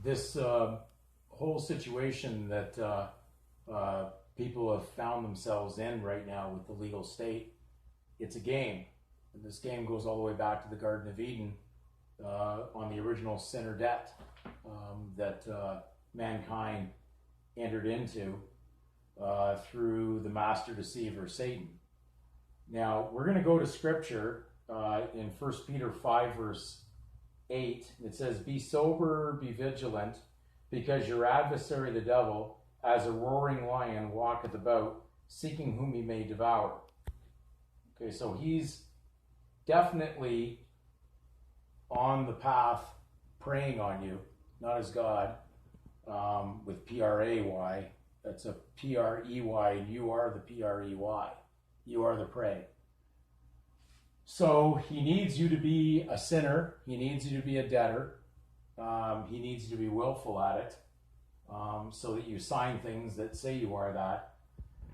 this whole situation that people have found themselves in right now with the legal state, it's a game. And this game goes all the way back to the Garden of Eden on the original sin or debt that mankind entered into through the master deceiver, Satan. Now, we're going to go to scripture in 1 Peter 5, verse 8. It says, "Be sober, be vigilant, because your adversary, the devil, as a roaring lion, walketh about, seeking whom he may devour." Okay, so he's definitely on the path preying on you, not as God, with P-R-A-Y. That's a P-R-E-Y, and you are the P-R-E-Y. You are the prey. So he needs you to be a sinner. He needs you to be a debtor. He needs you to be willful at it, so that you sign things that say you are that.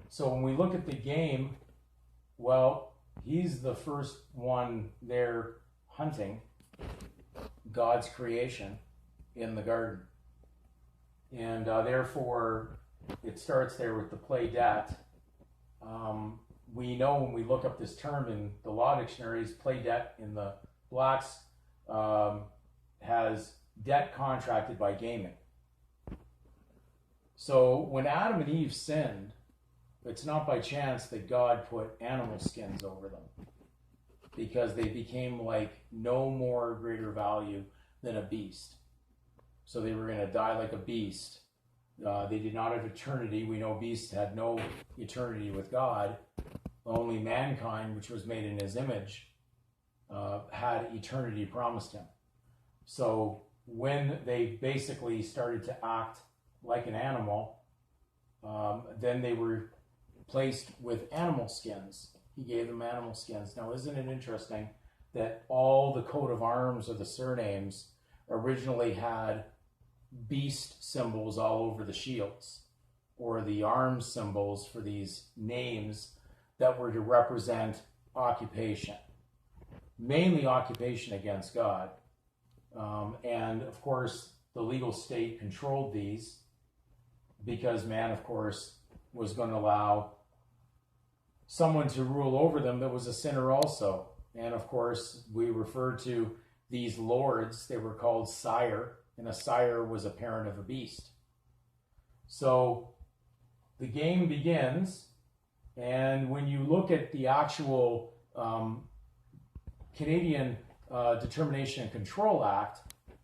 So when we look at the game, well, he's the first one there hunting God's creation in the garden. And therefore, it starts there with the play debt. We know when we look up this term in the law dictionaries, play debt in the blacks has debt contracted by gaming. So when Adam and Eve sinned, it's not by chance that God put animal skins over them, because they became like no more greater value than a beast. So they were going to die like a beast. They did not have eternity. We know beasts had no eternity with God. Only mankind, which was made in his image, had eternity promised him. So when they basically started to act like an animal, then they were placed with animal skins. He gave them animal skins. Now, isn't it interesting that all the coat of arms or the surnames originally had beast symbols all over the shields, or the arms symbols for these names that were to represent occupation, mainly occupation against God. And of course, the legal state controlled these because man, of course, was going to allow someone to rule over them that was a sinner also. And of course, we refer to these lords, they were called sire, and a sire was a parent of a beast. So the game begins, and when you look at the actual Canadian Determination and Control Act,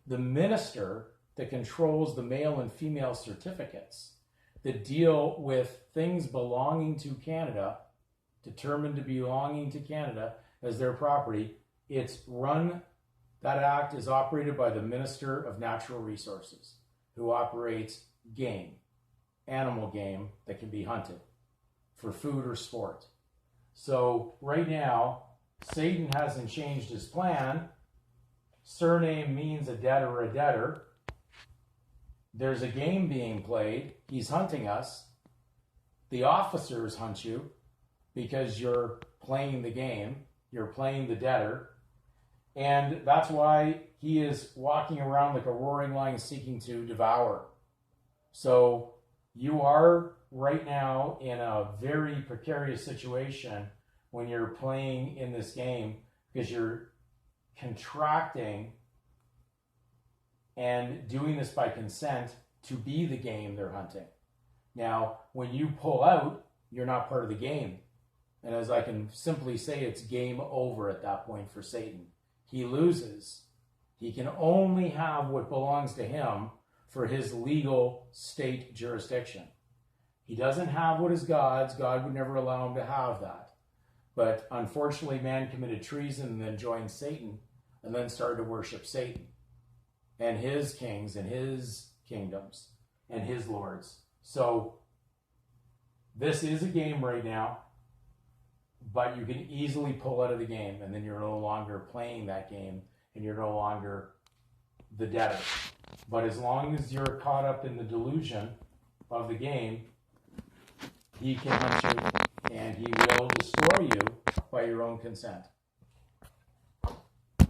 the minister that controls the male and female certificates that deal with things belonging to Canada, determined to belonging to Canada as their property, that act is operated by the Minister of Natural Resources, who operates game, animal game that can be hunted for food or sport. So right now, Satan hasn't changed his plan. Surname means a debtor or a debtor. There's a game being played. He's hunting us. The officers hunt you because you're playing the game. You're playing the debtor. And that's why he is walking around like a roaring lion seeking to devour. So you are right now in a very precarious situation when you're playing in this game, because you're contracting and doing this by consent to be the game they're hunting. Now, when you pull out, you're not part of the game. And as I can simply say, it's game over at that point for Satan. He loses. He can only have what belongs to him for his legal state jurisdiction. He doesn't have what is God's. God would never allow him to have that. But unfortunately, man committed treason and then joined Satan and then started to worship Satan and his kings and his kingdoms and his lords. So this is a game right now, but you can easily pull out of the game, and then you're no longer playing that game and you're no longer the debtor. But as long as you're caught up in the delusion of the game, he can hunt you and he will destroy you by your own consent.